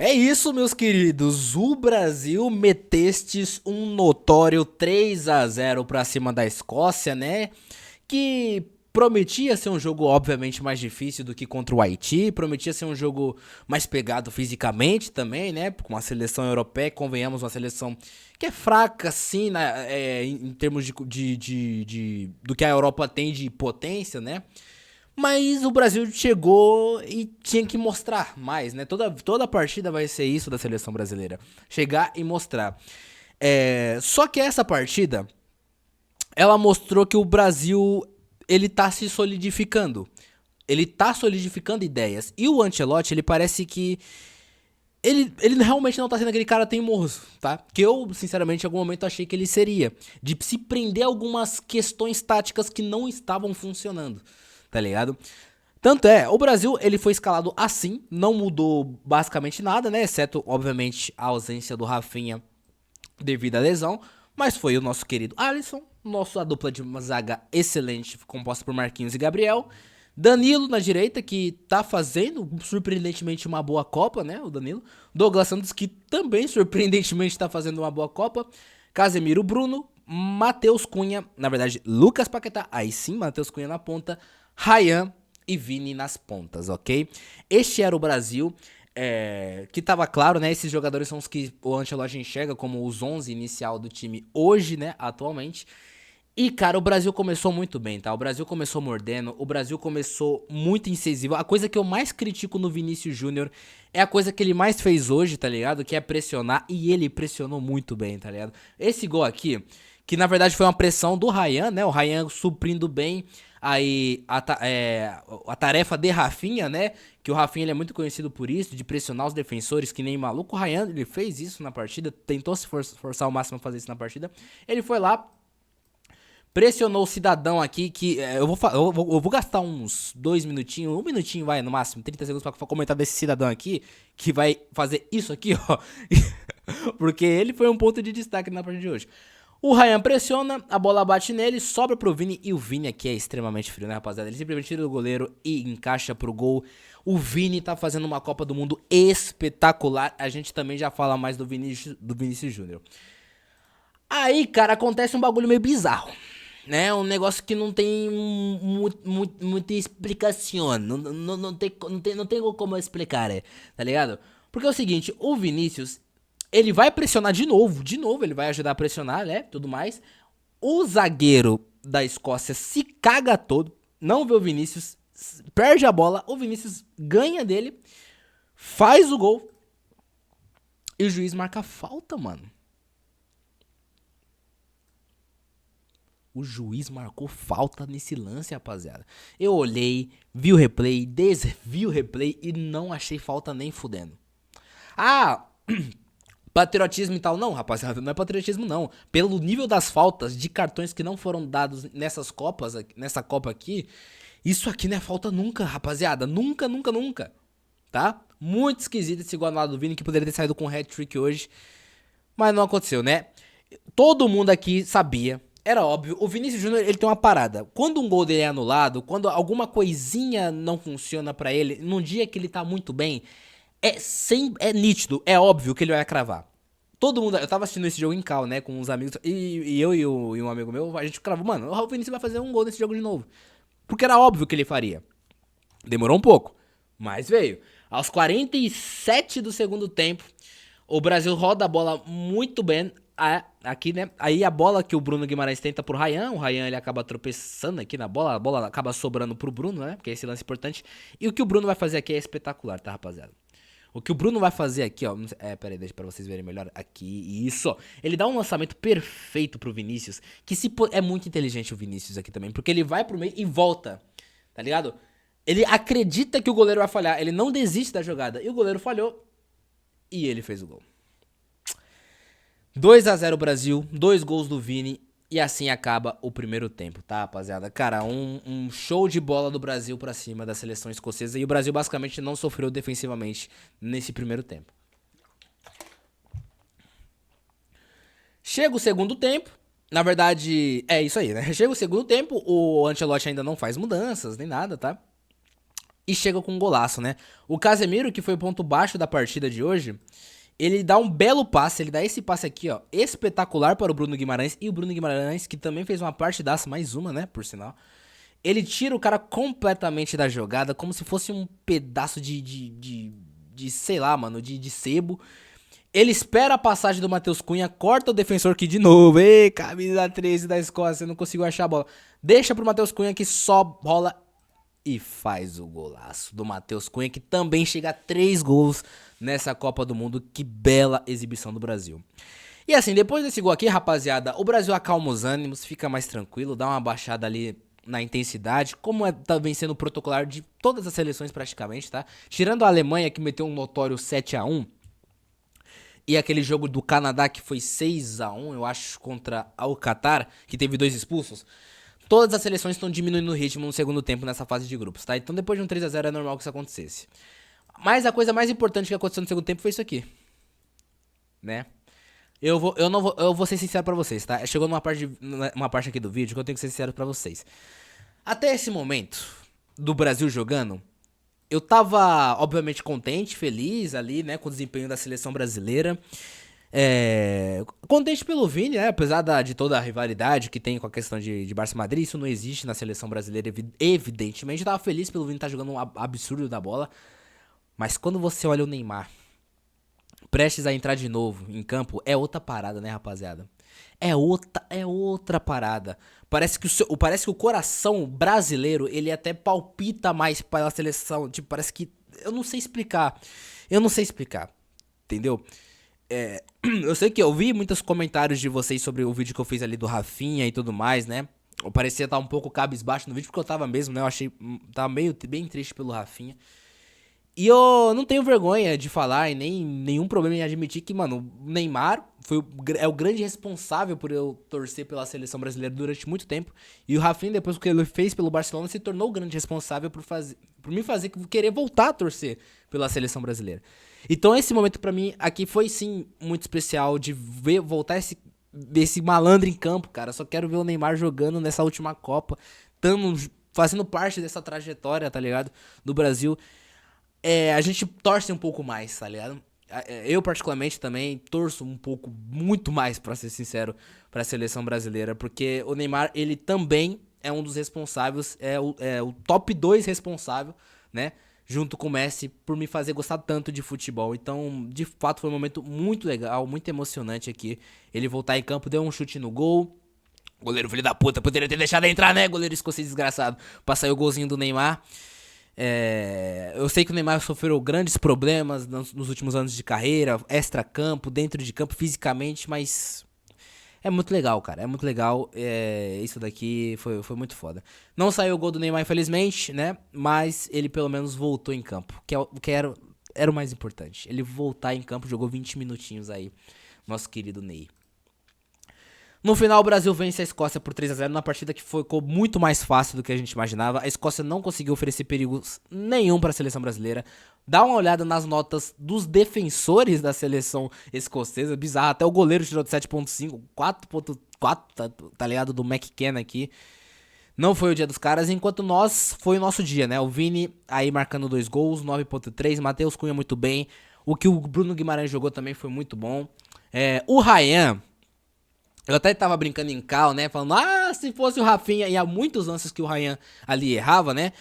É isso, meus queridos. O Brasil metestes um notório 3-0 pra cima da Escócia, né? Que prometia ser um jogo obviamente mais difícil do que contra o Haiti, prometia ser um jogo mais pegado fisicamente também, né? Com uma seleção europeia, convenhamos, uma seleção que é fraca, sim, em termos do que a Europa tem de potência, né? Mas o Brasil chegou e tinha que mostrar mais, né? Toda partida vai ser isso da seleção brasileira. Chegar e mostrar. Só que essa partida, ela mostrou que o Brasil, ele tá se solidificando. Ele tá solidificando ideias. E o Ancelotti, ele parece que ele realmente não tá sendo aquele cara teimoso, tá? Que eu, sinceramente, em algum momento achei que ele seria. De se prender a algumas questões táticas que não estavam funcionando, tá ligado? Tanto é, o Brasil ele foi escalado assim, não mudou basicamente nada, né? Exceto, obviamente, a ausência do Rafinha devido à lesão. Mas foi o nosso querido Alisson, nossa dupla de zaga excelente, composta por Marquinhos e Gabriel. Danilo na direita, que tá fazendo surpreendentemente uma boa Copa, né? O Danilo. Douglas Santos, que também surpreendentemente tá fazendo uma boa Copa. Casemiro Bruno. Matheus Cunha, na verdade, Lucas Paquetá. Aí sim, Matheus Cunha na ponta. Ryan e Vini nas pontas, ok? Este era o Brasil. Que tava claro, né? Esses jogadores são os que o Ancelotti enxerga como os 11 inicial do time hoje, né? Atualmente. E, cara, o Brasil começou muito bem, tá? O Brasil começou mordendo, o Brasil começou muito incisivo. A coisa que eu mais critico no Vinícius Júnior é a coisa que ele mais fez hoje, tá ligado? Que é pressionar, e ele pressionou muito bem, tá ligado? Esse gol aqui, que na verdade foi uma pressão do Ryan, né? O Ryan suprindo bem aí a tarefa de Rafinha, né? Que o Rafinha ele é muito conhecido por isso, de pressionar os defensores, que nem maluco. O Ryan, ele fez isso na partida, tentou se forçar ao máximo a fazer isso na partida. Ele foi lá, pressionou o cidadão aqui que eu vou gastar uns 2 minutinhos, 1 minutinho vai no máximo, 30 segundos pra comentar desse cidadão aqui que vai fazer isso aqui, ó. Porque ele foi um ponto de destaque na partida de hoje. O Ryan pressiona, a bola bate nele, sobra pro Vini e o Vini aqui é extremamente frio, né, rapaziada? Ele simplesmente tira do goleiro e encaixa pro gol. O Vini tá fazendo uma Copa do Mundo espetacular. A gente também já fala mais do Vinícius Júnior. Aí, cara, acontece um bagulho meio bizarro, né? Um negócio que não tem muita explicação. Não tem como explicar, tá ligado? Porque é o seguinte, o Vinícius, ele vai pressionar de novo, ele vai ajudar a pressionar, né? Tudo mais. O zagueiro da Escócia se caga todo, não vê o Vinícius, perde a bola, o Vinícius ganha dele, faz o gol e o juiz marca falta, mano. O juiz marcou falta nesse lance, rapaziada. Eu olhei, vi o replay, desvi o replay e não achei falta nem fudendo. Ah, patriotismo e tal. Não, rapaziada, não é patriotismo não. Pelo nível das faltas de cartões que não foram dados nessas copas, nessa Copa aqui, isso aqui não é falta nunca, rapaziada. Nunca, nunca, nunca. Tá? Muito esquisito esse gol do Vini, que poderia ter saído com hat-trick hoje. Mas não aconteceu, né? Todo mundo aqui sabia. Era óbvio, o Vinícius Júnior ele tem uma parada. Quando um gol dele é anulado, quando alguma coisinha não funciona pra ele, num dia que ele tá muito bem, é nítido, é óbvio que ele vai cravar. Todo mundo, eu tava assistindo esse jogo em cal, né, com uns amigos, e eu e um amigo meu, a gente cravou, mano, o Vinícius vai fazer um gol nesse jogo de novo. Porque era óbvio que ele faria. Demorou um pouco, mas veio. Aos 47 do segundo tempo, o Brasil roda a bola muito bem aqui, né? Aí a bola que o Bruno Guimarães tenta pro Ryan, o Ryan ele acaba tropeçando aqui na bola, a bola acaba sobrando pro Bruno, né? Porque é esse lance importante. E o que o Bruno vai fazer aqui é espetacular, tá, rapaziada? O que o Bruno vai fazer aqui, ó. Pera aí, deixa pra vocês verem melhor. Aqui, isso. Ele dá um lançamento perfeito pro Vinícius. É muito inteligente o Vinícius aqui também. Porque ele vai pro meio e volta. Tá ligado? Ele acredita que o goleiro vai falhar. Ele não desiste da jogada. E o goleiro falhou. E ele fez o gol. 2-0 Brasil, 2 gols do Vini e assim acaba o primeiro tempo, tá, rapaziada? Cara, um show de bola do Brasil pra cima da seleção escocesa e o Brasil basicamente não sofreu defensivamente nesse primeiro tempo. Chega o segundo tempo, na verdade é isso aí, né? Chega o segundo tempo, o Ancelotti ainda não faz mudanças nem nada, tá? e chega com um golaço, né? O Casemiro, que foi o ponto baixo da partida de hoje, ele dá um belo passe, ele dá esse passe aqui, ó, espetacular para o Bruno Guimarães, e o Bruno Guimarães, que também fez uma partidaça, mais uma, né, por sinal. Ele tira o cara completamente da jogada, como se fosse um pedaço de sei lá, mano, de sebo. Ele espera a passagem do Matheus Cunha, corta o defensor aqui de novo. Ei, camisa 13 da Escócia, não conseguiu achar a bola. Deixa pro Matheus Cunha que só bola e faz o golaço do Matheus Cunha, que também chega a 3 gols nessa Copa do Mundo. Que bela exibição do Brasil. E assim, depois desse gol aqui, rapaziada, o Brasil acalma os ânimos, fica mais tranquilo, dá uma baixada ali na intensidade, como tá vencendo o protocolar de todas as seleções praticamente, tá? Tirando a Alemanha, que meteu um notório 7-1, e aquele jogo do Canadá que foi 6-1, eu acho, contra o Catar, que teve 2 expulsos. Todas as seleções estão diminuindo o ritmo no segundo tempo nessa fase de grupos, tá? Então depois de um 3-0 é normal que isso acontecesse. Mas a coisa mais importante que aconteceu no segundo tempo foi isso aqui, né? Eu vou ser sincero pra vocês, tá? Chegou uma parte aqui do vídeo que eu tenho que ser sincero pra vocês. Até esse momento do Brasil jogando, eu tava, obviamente, contente, feliz ali, né, com o desempenho da seleção brasileira. Contente pelo Vini, né, apesar de toda a rivalidade que tem com a questão de Barça e Madrid, isso não existe na seleção brasileira, evidentemente. Eu tava feliz pelo Vini estar jogando um absurdo da bola. Mas quando você olha o Neymar prestes a entrar de novo em campo, é outra parada, né, rapaziada? É outra parada. Parece que o coração brasileiro, ele até palpita mais pela seleção. Tipo, parece que... Eu não sei explicar. Entendeu? Eu sei que eu vi muitos comentários de vocês sobre o vídeo que eu fiz ali do Rafinha e tudo mais, né? Eu parecia estar um pouco cabisbaixo no vídeo, porque eu tava mesmo, né? Eu achei... Tava bem triste pelo Rafinha. E eu não tenho vergonha de falar e nem nenhum problema em admitir que, mano, o Neymar é o grande responsável por eu torcer pela seleção brasileira durante muito tempo. E o Rafinha, depois que ele fez pelo Barcelona, se tornou o grande responsável por me fazer querer voltar a torcer pela seleção brasileira. Então esse momento pra mim aqui foi sim muito especial de ver voltar esse malandro em campo, cara. Só quero ver o Neymar jogando nessa última Copa, fazendo parte dessa trajetória, tá ligado? Do Brasil. A gente torce um pouco mais, tá ligado? Eu, particularmente, também torço um pouco, muito mais, pra ser sincero, pra seleção brasileira, porque o Neymar, ele também é um dos responsáveis, é o top 2 responsável, né? Junto com o Messi, por me fazer gostar tanto de futebol. Então, de fato, foi um momento muito legal, muito emocionante aqui. Ele voltar em campo, deu um chute no gol. Goleiro filho da puta, poderia ter deixado entrar, né? Goleiro escocês desgraçado, pra sair o golzinho do Neymar. Eu sei que o Neymar sofreu grandes problemas nos últimos anos de carreira, extra-campo, dentro de campo, fisicamente, mas é muito legal, cara, é muito legal. Isso daqui foi muito foda. Não saiu o gol do Neymar, infelizmente, né? Mas ele pelo menos voltou em campo, que era o mais importante. Ele voltar em campo, jogou 20 minutinhos aí, nosso querido Ney. No final, o Brasil vence a Escócia por 3-0 numa partida que ficou muito mais fácil do que a gente imaginava. A Escócia não conseguiu oferecer perigos nenhum para a seleção brasileira. Dá uma olhada nas notas dos defensores da seleção escocesa. Bizarro, até o goleiro tirou de 7.5, 4.4, tá ligado? Do McKenna aqui. Não foi o dia dos caras, enquanto foi o nosso dia, né? O Vini aí marcando 2 gols, 9.3. Matheus Cunha muito bem. O que o Bruno Guimarães jogou também foi muito bom. O Ryan... Eu até tava brincando em cal, né? Falando, se fosse o Rafinha. E há muitos lances que o Ryan ali errava, né?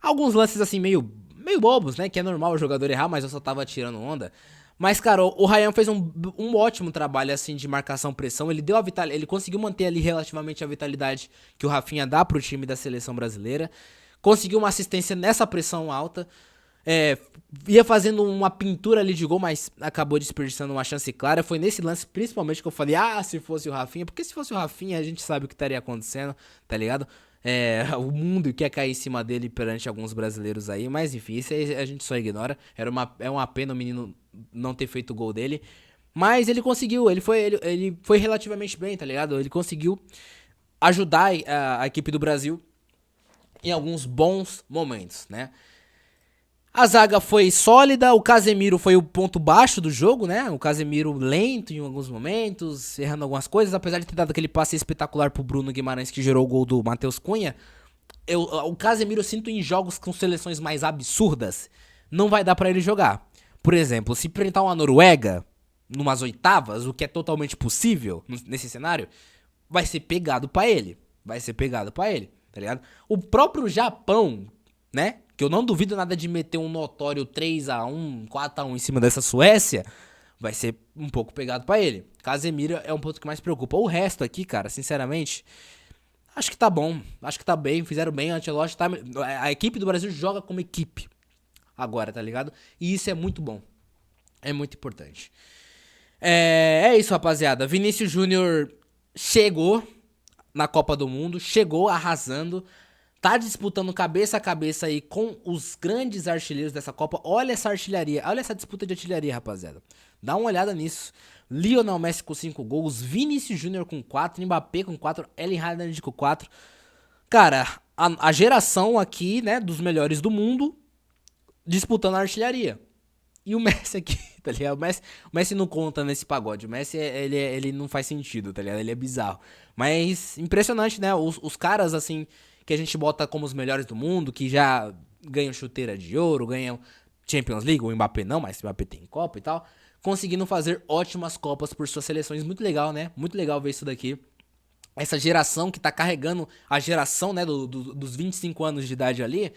Alguns lances assim meio bobos, né? Que é normal o jogador errar, mas eu só tava tirando onda. Mas, cara, o Ryan fez um ótimo trabalho, assim, de marcação-pressão. Ele deu ele conseguiu manter ali relativamente a vitalidade que o Rafinha dá pro time da seleção brasileira. Conseguiu uma assistência nessa pressão alta. Ia fazendo uma pintura ali de gol, mas acabou desperdiçando uma chance clara. Foi nesse lance, principalmente, que eu falei, se fosse o Rafinha. Porque se fosse o Rafinha, a gente sabe o que estaria acontecendo, tá ligado? O mundo quer cair em cima dele perante alguns brasileiros aí. Mas enfim, isso aí a gente só ignora. É uma pena o menino não ter feito o gol dele. Mas ele conseguiu, ele foi relativamente bem, tá ligado? Ele conseguiu ajudar a equipe do Brasil em alguns bons momentos, né? A zaga foi sólida, o Casemiro foi o ponto baixo do jogo, né? O Casemiro lento em alguns momentos, errando algumas coisas, apesar de ter dado aquele passe espetacular pro Bruno Guimarães que gerou o gol do Matheus Cunha. O Casemiro eu sinto em jogos com seleções mais absurdas, não vai dar pra ele jogar. Por exemplo, se enfrentar uma Noruega, numas oitavas, o que é totalmente possível nesse cenário, vai ser pegado pra ele. Vai ser pegado pra ele, tá ligado? O próprio Japão, né? Que eu não duvido nada de meter um notório 3-1, 4-1 em cima dessa Suécia, vai ser um pouco pegado pra ele. Casemiro é um ponto que mais preocupa. O resto aqui, cara, sinceramente, acho que tá bom. Acho que tá bem, fizeram bem. A Ancelotti tá... A equipe do Brasil joga como equipe agora, tá ligado? E isso é muito bom. É muito importante. É isso, rapaziada. Vinícius Júnior chegou na Copa do Mundo, chegou arrasando, tá disputando cabeça a cabeça aí com os grandes artilheiros dessa Copa. Olha essa artilharia, olha essa disputa de artilharia, rapaziada. Dá uma olhada nisso. Lionel Messi com 5 gols, Vinícius Júnior com 4, Mbappé com 4, Erling Haaland com 4. Cara, a geração aqui, né, dos melhores do mundo disputando a artilharia. E o Messi aqui, tá ligado? O Messi não conta nesse pagode. O Messi, ele não faz sentido, tá ligado? Ele é bizarro. Mas impressionante, né? Os caras, assim, que a gente bota como os melhores do mundo, que já ganham chuteira de ouro, ganham Champions League, o Mbappé não, mas o Mbappé tem Copa e tal, conseguindo fazer ótimas Copas por suas seleções. Muito legal, né? Muito legal ver isso daqui. Essa geração que tá carregando a geração, né, dos 25 anos de idade ali,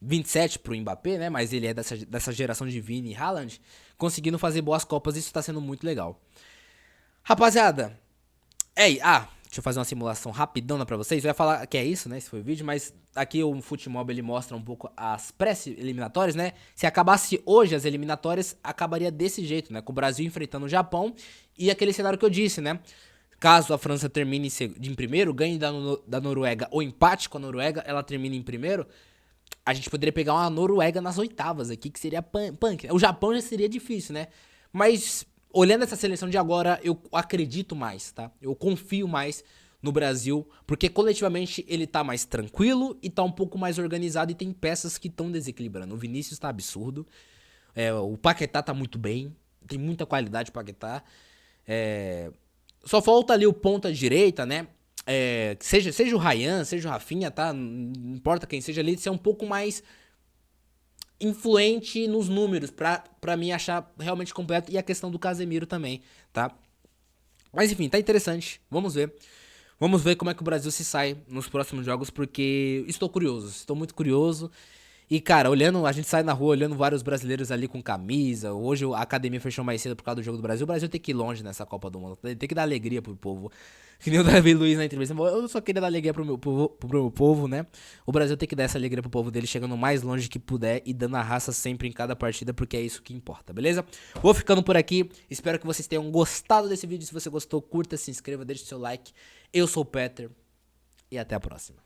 27 pro Mbappé, né? Mas ele é dessa geração de Vini e Haaland, conseguindo fazer boas Copas, isso tá sendo muito legal. Rapaziada, deixa eu fazer uma simulação rapidona pra vocês. Eu ia falar que é isso, né? Esse foi o vídeo, mas aqui o Futimob ele mostra um pouco as pré-eliminatórias, né? Se acabasse hoje as eliminatórias, acabaria desse jeito, né? Com o Brasil enfrentando o Japão e aquele cenário que eu disse, né? Caso a França termine em primeiro, ganhe da Noruega ou empate com a Noruega, ela termine em primeiro, a gente poderia pegar uma Noruega nas oitavas aqui, que seria punk. O Japão já seria difícil, né? Mas, olhando essa seleção de agora, eu acredito mais, tá? Eu confio mais no Brasil, porque coletivamente ele tá mais tranquilo e tá um pouco mais organizado e tem peças que estão desequilibrando. O Vinícius tá absurdo, o Paquetá tá muito bem, tem muita qualidade o Paquetá. Só falta ali o ponta direita, né? Seja o Ryan, seja o Rafinha, tá? Não importa quem seja ali, ser um pouco mais influente nos números pra mim achar realmente completo. E a questão do Casemiro também, tá? Mas enfim, tá interessante. Vamos ver. Vamos ver como é que o Brasil se sai nos próximos jogos, porque estou curioso. Estou muito curioso. E, cara, a gente sai na rua olhando vários brasileiros ali com camisa. Hoje a academia fechou mais cedo por causa do jogo do Brasil. O Brasil tem que ir longe nessa Copa do Mundo. Tem que dar alegria pro povo. Que nem o Davi Luiz na entrevista. Eu só queria dar alegria pro meu povo, né? O Brasil tem que dar essa alegria pro povo dele, chegando o mais longe que puder e dando a raça sempre em cada partida, porque é isso que importa, beleza? Vou ficando por aqui. Espero que vocês tenham gostado desse vídeo. Se você gostou, curta, se inscreva, deixe seu like. Eu sou o Peter e até a próxima.